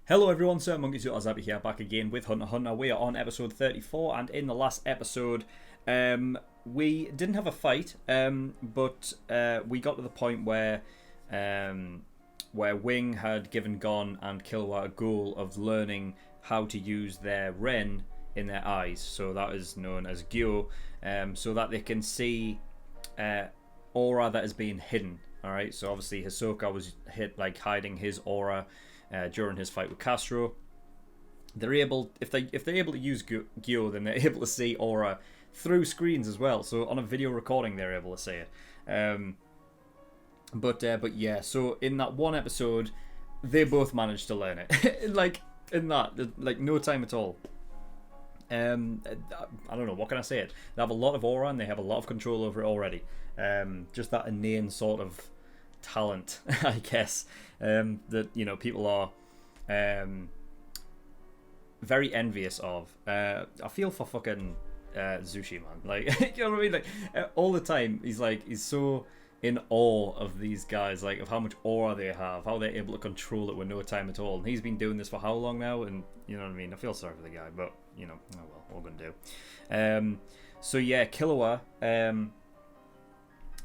Hello everyone, SirMonkeySuit here, back again with Hunter x Hunter. We are on episode 34, and in the last episode, we didn't have a fight, but we got to the point where Wing had given Gon and Killua a goal of learning how to use their Ren in their eyes. So that is known as Gyo, so that they can see aura that is being hidden. All right, so obviously Hisoka was hiding his aura during his fight with Castro. They're able, if they're able to use Gyo, then they're able to see aura through screens as well. So on a video recording, they're able to see it. But yeah, so in that one episode, they both managed to learn it. No time at all. I don't know, what can I say? They have a lot of aura and they have a lot of control over it already. Just that inane sort of talent, I guess, that people are very envious of. I feel for fucking Zushi, man. Like, you know what I mean? Like, all the time he's so in awe of these guys, like of how much aura they have, how they're able to control it with no time at all. And he's been doing this for how long now? And you know what I mean? I feel sorry for the guy, but oh well, what we're gonna do. So yeah, Killua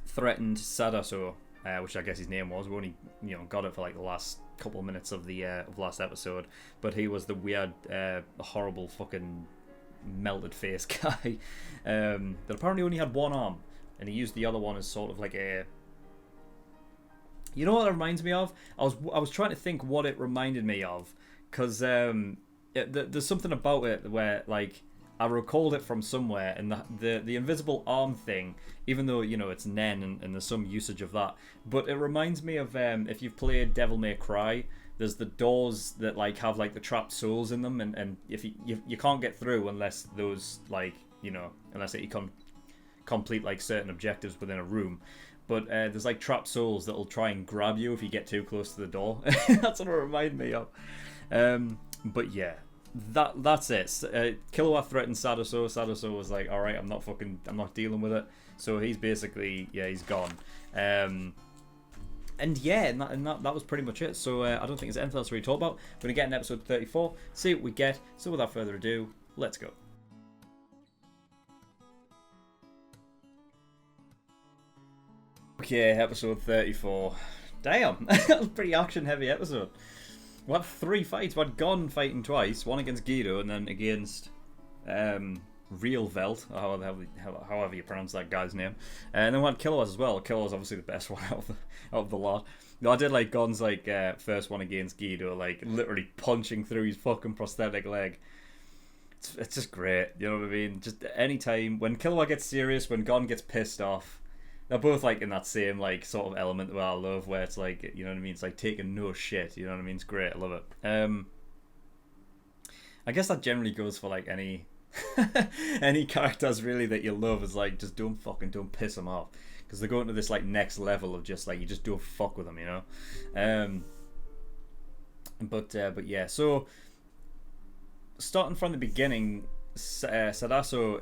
threatened Sadaso, which I guess his name was. We only got it for like the last couple of minutes of the last episode, but he was the weird, horrible fucking melted face guy that apparently only had one arm, and he used the other one as sort of like a. You know what it reminds me of? I was trying to think what it reminded me of, because there's something about it where like. I recalled it from somewhere, and the invisible arm thing, even though it's Nen and there's some usage of that, but it reminds me of if you've played Devil May Cry, there's the doors that like have like the trapped souls in them, and if you can't get through unless those unless you can complete like certain objectives within a room. But there's like trapped souls that'll try and grab you if you get too close to the door. That's what it reminded me of. But yeah. That's it. Killua threatened Sadaso. Sadaso was like, "All right, I'm not dealing with it." So he's basically, he's gone. And that was pretty much it. So I don't think there's anything else to really talk about. We're gonna get in episode 34, see what we get. So without further ado, let's go. Okay, episode 34. Damn, that was a pretty action-heavy episode. We had 3 fights. We had Gon fighting twice, one against Guido and then against Real Velt, however you pronounce that guy's name. And then we had Killua as well. Killua's obviously the best one out of the lot. I did like Gon's first one against Guido, like literally punching through his fucking prosthetic leg. It's just great, you know what I mean? Just any time when Killua gets serious, when Gon gets pissed off. They're both like in that same like sort of element that I love, where it's like, you know what I mean, it's like taking no shit, you know what I mean? It's great, I love it. I guess that generally goes for like any any characters really that you love, is like just don't piss them off, because they're going to this like next level of just like you just don't fuck with them, you know. But yeah, so starting from the beginning, Sadaso,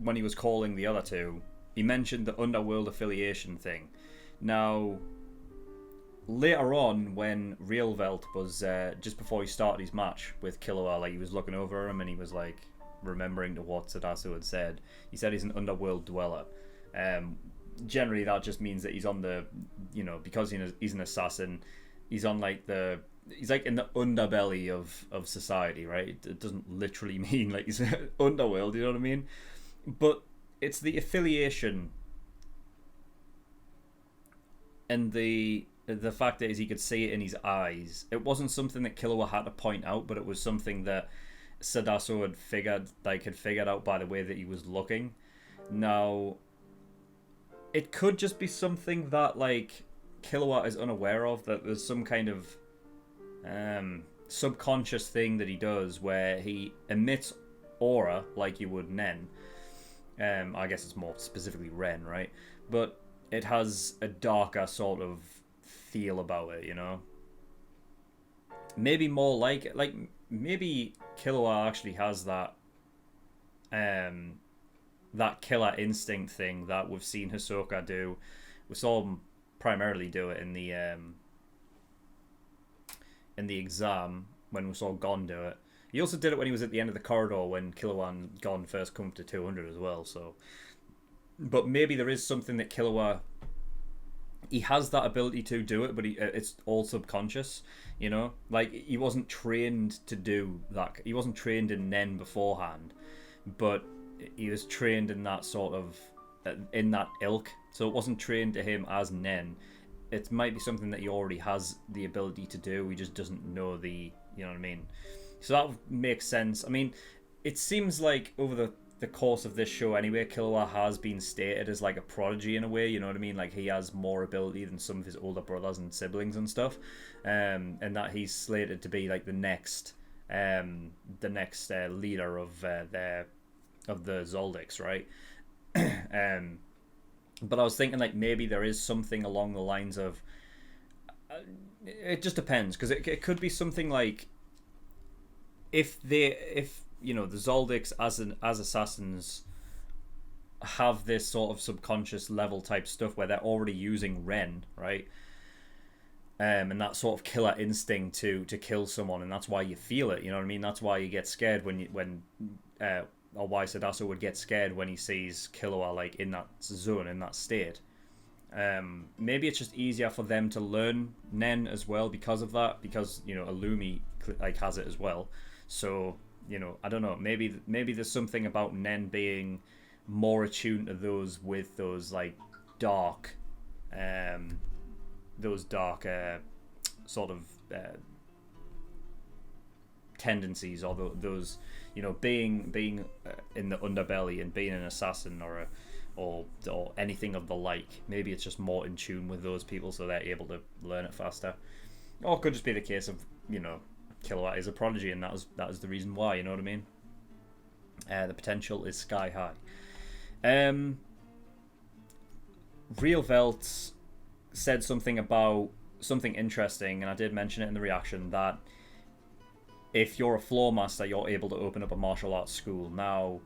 when he was calling the other two, he mentioned the Underworld affiliation thing. Now, later on, when Real Velt was just before he started his match with Killua, like he was looking over him and he was like remembering to what Sadasu had said. He said he's an Underworld dweller. Generally, that just means that he's on the, because he's an assassin, he's on like he's like in the underbelly of society, right? It doesn't literally mean like he's underworld, you know what I mean? But it's the affiliation and the fact that he could see it in his eyes. It wasn't something that Killua had to point out, but it was something that Sadaso had figured out by the way that he was looking. Now, it could just be something that like Killua is unaware of, that there's some kind of subconscious thing that he does where he emits aura like you would Nen. I guess it's more specifically Ren, right? But it has a darker sort of feel about it, you know? Maybe more like maybe Killua actually has that that killer instinct thing that we've seen Hisoka do. We saw him primarily do it in the exam, when we saw Gon do it. He also did it when he was at the end of the corridor when Killua and Gon first come to 200 as well. So, but maybe there is something that Killua, he has that ability to do it, but it's all subconscious, you know? Like, he wasn't trained to do that. He wasn't trained in Nen beforehand, but he was trained in that sort of, in that ilk. So it wasn't trained to him as Nen. It might be something that he already has the ability to do. He just doesn't know the, you know what I mean? So that makes sense. I mean, it seems like over the course of this show anyway, Killua has been stated as like a prodigy in a way, you know what I mean? Like, he has more ability than some of his older brothers and siblings and stuff. And that he's slated to be like the next leader of the Zoldycks, right? But I was thinking like maybe there is something along the lines of it just depends, because it could be something like if you know, the Zoldycks as assassins have this sort of subconscious level type stuff where they're already using Ren, right? And that sort of killer instinct to kill someone, and that's why you feel it, you know what I mean? That's why you get scared or why Sadako would get scared when he sees Killua like in that zone, in that state. Maybe it's just easier for them to learn Nen as well because of that, because, you know, Illumi like has it as well. So, you know, I don't know, maybe there's something about Nen being more attuned to those with those like dark sort of tendencies, or those, you know, being in the underbelly and being an assassin or anything of the like. Maybe it's just more in tune with those people, so they're able to learn it faster. Or it could just be the case of, you know, Killua is a prodigy, and that is the reason why, you know what I mean? The potential is sky high. Real Velt said something about something interesting, and I did mention it in the reaction, that if you're a floor master, you're able to open up a martial arts school. Now,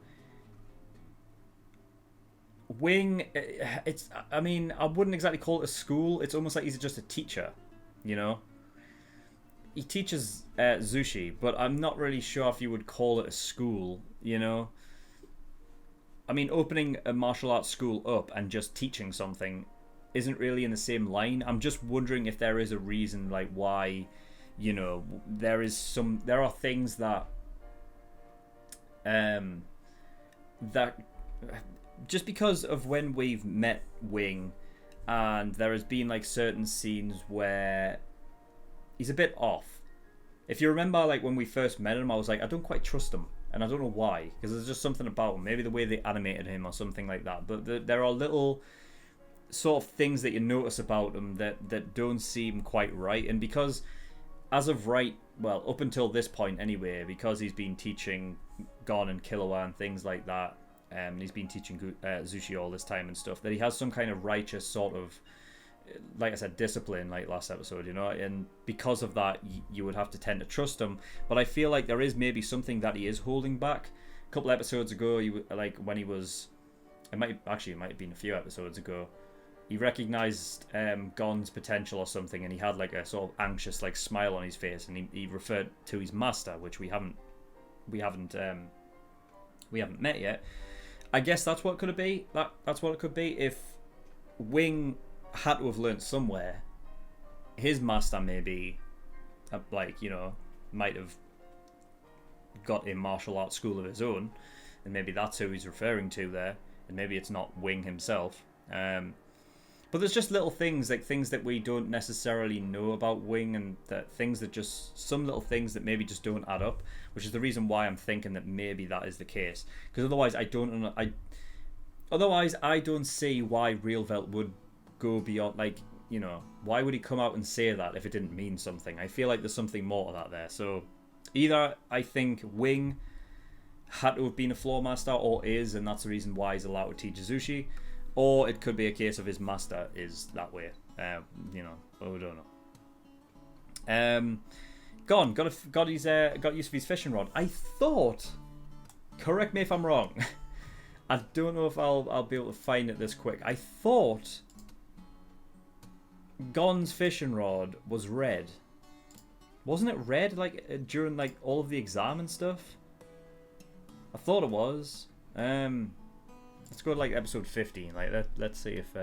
Wing, I mean, I wouldn't exactly call it a school. It's almost like he's just a teacher, you know? He teaches Zushi, but I'm not really sure if you would call it a school, you know? I mean, opening a martial arts school up and just teaching something isn't really in the same line. I'm just wondering if there is a reason, like, why, you know, there are things that that just because of when we've met Wing, and there has been like certain scenes where he's a bit off. If you remember, like, when we first met him, I was like, I don't quite trust him, and I don't know why, because there's just something about him, maybe the way they animated him or something like that. But there are little sort of things that you notice about him that don't seem quite right. And because as of up until this point anyway, because he's been teaching Gon and Killua and things like that, and he's been teaching Zushi all this time and stuff, that he has some kind of righteous sort of, like I said, discipline, like last episode, you know, and because of that, you would have to tend to trust him. But I feel like there is maybe something that he is holding back. A couple episodes ago, when he was, it might have been a few episodes ago, he recognized Gon's potential or something, and he had like a sort of anxious like smile on his face, and he referred to his master, which we haven't met yet. I guess that's what could it be. That's what it could be. If Wing had to have learned somewhere, his master maybe, like, you know, might have got a martial arts school of his own, and maybe that's who he's referring to there, and maybe it's not Wing himself. But there's just little things, like things that we don't necessarily know about Wing, and that things that just, some little things that maybe just don't add up, which is the reason why I'm thinking that maybe that is the case. Because otherwise I don't see why Real Velt would go beyond, like, you know, why would he come out and say that if it didn't mean something? I feel like there's something more to that there. So either I think Wing had to have been a floor master, or is, and that's the reason why he's allowed to teach Zushi. Or it could be a case of his master is that way. You know, I don't know. Got use of his fishing rod. I thought, correct me if I'm wrong, I don't know if I'll be able to find it this quick. I thought Gon's fishing rod was red. Wasn't it red like during like all of the exam and stuff? I thought it was. Let's go to like episode 15. Like let's see if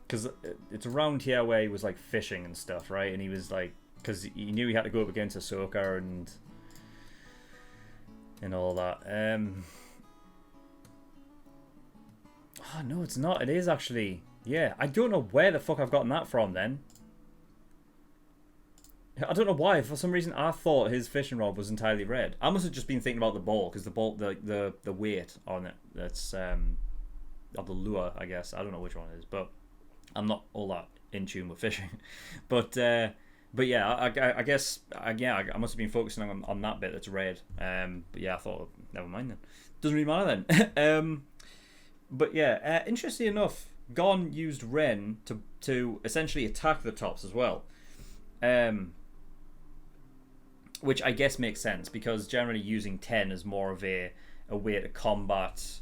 because it's around here where he was like fishing and stuff, right? And he was like, because he knew he had to go up against Hisoka and all that. Oh no, it's not. It is actually. Yeah, I don't know where the fuck I've gotten that from then. I don't know why. For some reason, I thought his fishing rod was entirely red. I must have just been thinking about the ball, because the ball, the weight on it, that's of the lure, I guess. I don't know which one it is, but I'm not all that in tune with fishing. But yeah, I guess I must have been focusing on that bit that's red. But yeah, I thought, never mind then. Doesn't really matter then. But yeah, interestingly enough, Gon used Ren to essentially attack the tops as well. Which I guess makes sense, because generally using Ten is more of a way to combat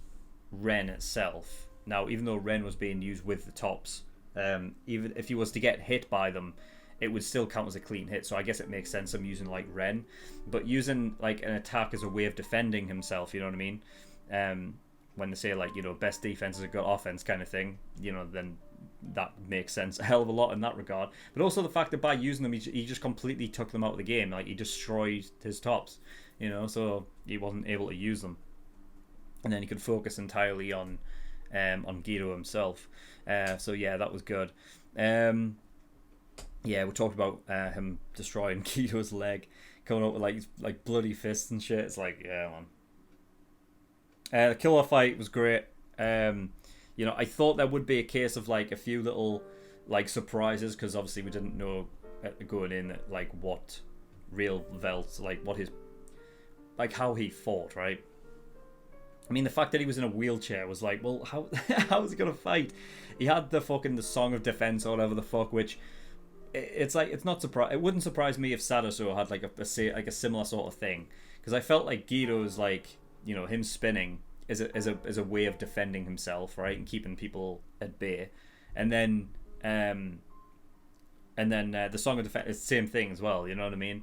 Ren itself. Now, even though Ren was being used with the tops, even if he was to get hit by them, it would still count as a clean hit. So I guess it makes sense I'm using like Ren, but using like an attack as a way of defending himself, you know what I mean? When they say like, you know, best defense is a good offense kind of thing, you know, then that makes sense a hell of a lot in that regard. But also the fact that by using them, he just completely took them out of the game. Like, he destroyed his tops, you know, so he wasn't able to use them. And then he could focus entirely on Guido himself. So yeah, that was good. Yeah, we talked about him destroying Guido's leg, coming up with like bloody fists and shit. It's like, yeah, man. The killer fight was great. You know, I thought there would be a case of like a few little like surprises, because obviously we didn't know going in like what real Velt, like what his, like how he fought, right? I mean, the fact that he was in a wheelchair was like, well, how is he gonna fight? He had the Song of Defense or whatever the fuck, which it's like, it's not it wouldn't surprise me if Sadaso had like a similar sort of thing, because I felt like Guido's like, you know, him spinning is a way of defending himself, right, and keeping people at bay, and then the Song of Defense is the same thing as well. You know what I mean?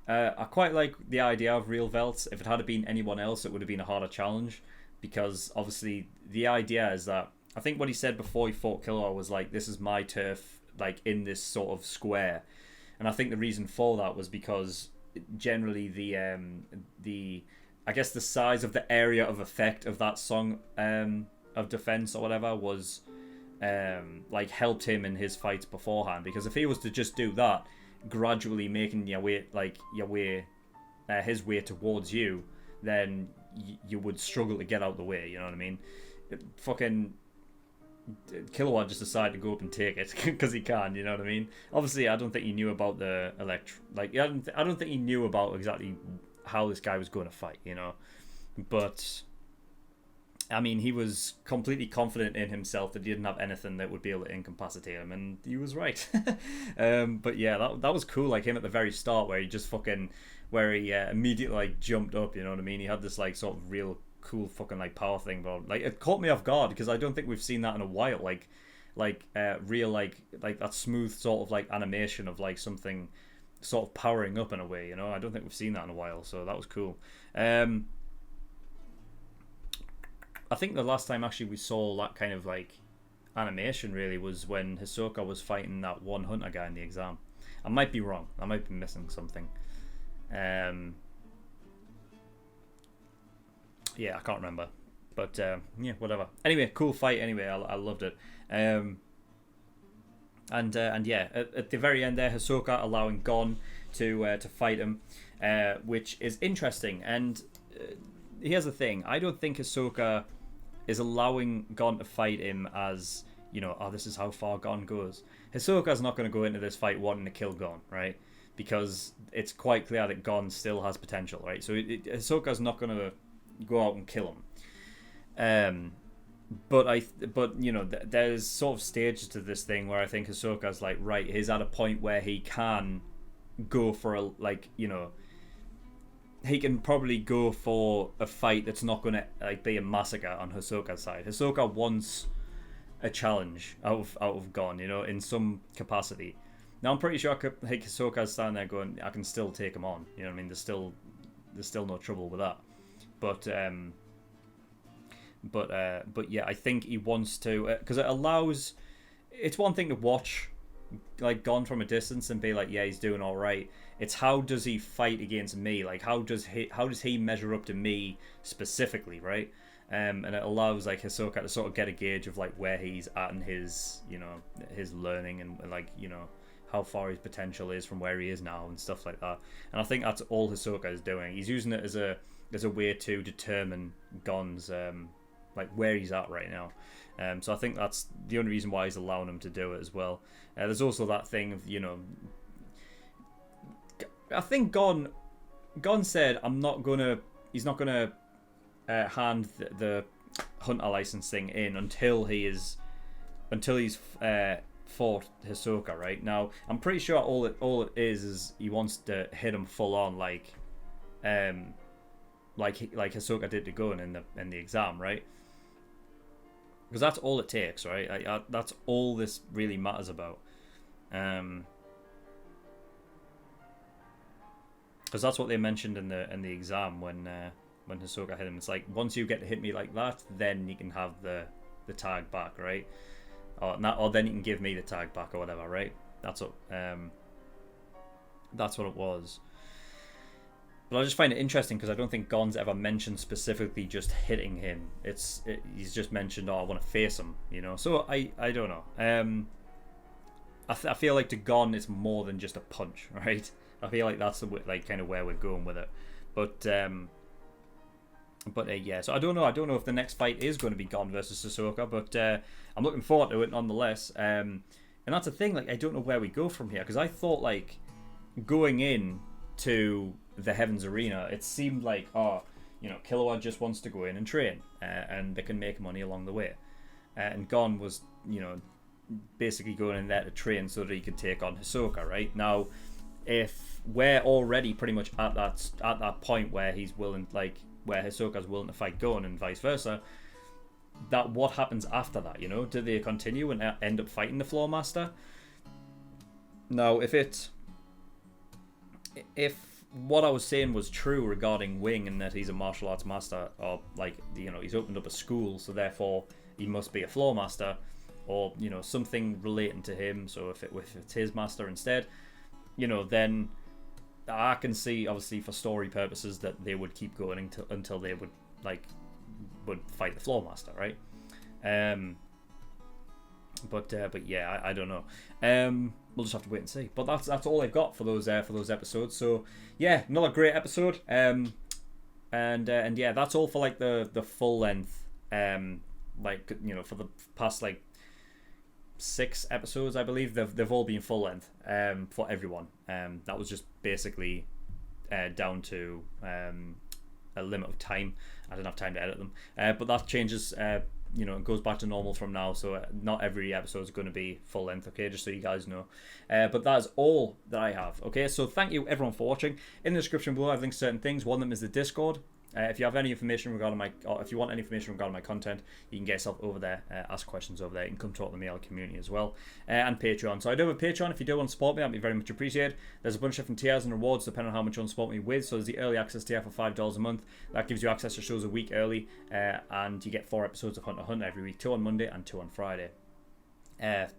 I quite like the idea of real Velts. If it had been anyone else, it would have been a harder challenge, because obviously the idea is that, I think what he said before he fought Killua was like, this is my turf, like in this sort of square, and I think the reason for that was because generally the I guess the size of the area of effect of that Song of Defense or whatever was like helped him in his fights beforehand, because if he was to just do that, gradually making his way towards you, then you would struggle to get out the way, you know what I mean? Fucking Killua just decided to go up and take it because he can, you know what I mean? Obviously, I don't think he knew about the I don't think he knew about exactly how this guy was going to fight, you know, but I mean, he was completely confident in himself that he didn't have anything that would be able to incapacitate him, and he was right. But yeah, that was cool, like him at the very start where he just immediately like jumped up, you know what I mean? He had this like sort of real cool fucking like power thing, but like it caught me off guard, because I don't think we've seen that in a while, like real like that smooth sort of like animation of like something sort of powering up in a way, you know. I don't think we've seen that in a while, so that was cool. I think the last time actually we saw that kind of like animation really was when Hisoka was fighting that one hunter guy in the exam. I might be wrong, I might be missing something. Yeah, I can't remember, but yeah, whatever. Anyway, cool fight anyway. I loved it. And yeah, at the very end there, Hisoka allowing Gon to fight him, which is interesting. And here's the thing: I don't think Hisoka is allowing Gon to fight him as, you know, oh, this is how far Gon goes. Hisoka's not going to go into this fight wanting to kill Gon, right? Because it's quite clear that Gon still has potential, right? So Hisoka's not going to go out and kill him. But you know, there's sort of stages to this thing where I think Hisoka's like, right, he's at a point where he can go for a, like, you know, he can probably go for a fight that's not going to like be a massacre on Hisoka's side. Hisoka wants a challenge out of Gon, you know, in some capacity. Now I'm pretty sure like Hisoka's standing there going, I can still take him on. You know what I mean? There's still no trouble with that. But yeah, I think he wants to, because it allows. It's one thing to watch, like, Gon from a distance and be like, yeah, he's doing all right. It's how does he fight against me? Like, how does he measure up to me specifically, right? And it allows like Hisoka to sort of get a gauge of like where he's at in his, you know, his learning and like, you know, how far his potential is from where he is now and stuff like that. And I think that's all Hisoka is doing. He's using it as a way to determine Gon's like where he's at right now. So I think that's the only reason why he's allowing him to do it as well. There's also that thing of, you know, I think Gon said he's not gonna hand the hunter license thing in until he's fought Hisoka. Right now, I'm pretty sure all it is he wants to hit him full on, like Hisoka did to Gon in the exam, right? Because that's all it takes, right? That's all this really matters about. Because that's what they mentioned in the exam when Hisoka hit him. It's like, once you get to hit me like that, then you can have the tag back, right? Or then you can give me the tag back or whatever, right? That's what it was. But I just find it interesting because I don't think Gon's ever mentioned specifically just hitting him. He's just mentioned, I want to face him, you know. So I don't know. I feel like to Gon it's more than just a punch, right? I feel like that's like kind of where we're going with it. But yeah. So I don't know. I don't know if the next fight is going to be Gon versus Hisoka, but I'm looking forward to it nonetheless. And that's the thing. Like, I don't know where we go from here because I thought like going in to the Heavens Arena, it seemed like, you know, Killua just wants to go in and train, and they can make money along the way. And Gon was, you know, basically going in there to train so that he could take on Hisoka. Right now, if we're already pretty much at that point where he's willing, like where Hisoka's willing to fight Gon and vice versa, that what happens after that? You know, do they continue and end up fighting the Floor Master? Now, if what I was saying was true regarding Wing and that he's a martial arts master, or like, you know, he's opened up a school, so therefore he must be a Floor Master, or, you know, something relating to him. So if it's his master instead, you know, then I can see, obviously for story purposes, that they would keep going until they would fight the Floor Master, right? But yeah, I don't know. We'll just have to wait and see. But that's all I've got for those episodes. So yeah, another great episode. And yeah, that's all for like the full length. Like, you know, for the past like 6 episodes, I believe they've all been full length. For everyone. That was just basically down to a limit of time. I didn't have time to edit them. But that changes. You know, it goes back to normal from now, so not every episode is going to be full length, okay, just so you guys know. But that is all that I have, okay? So thank you everyone for watching. In the description below, I've linked certain things. One of them is the Discord. If you have any information regarding or if you want any information regarding my content, you can get yourself over there, ask questions over there. You can come talk to the male community as well, and Patreon. So I do have a Patreon. If you do want to support me, that'd be very much appreciated. There's a bunch of different tiers and rewards depending on how much you want to support me with. So there's the early access tier for $5 a month. That gives you access to shows a week early, and you get 4 episodes of Hunter x Hunter every week, 2 on Monday and 2 on Friday. $10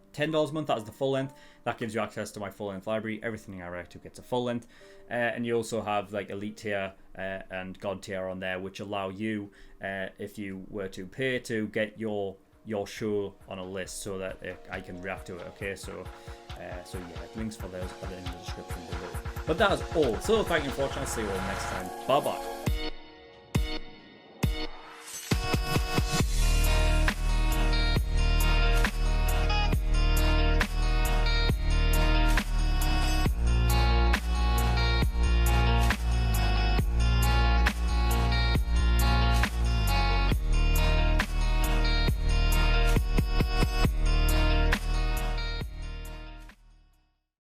a month, that is the full length. That gives you access to my full length library. Everything I react to gets a full length. And you also have like elite tier and god tier on there, which allow you, if you were to pay, to get your show on a list so that I can react to it. Okay, so yeah, links for those are in the description below. But that is all. So thank you for watching. I'll see you all next time. Bye bye.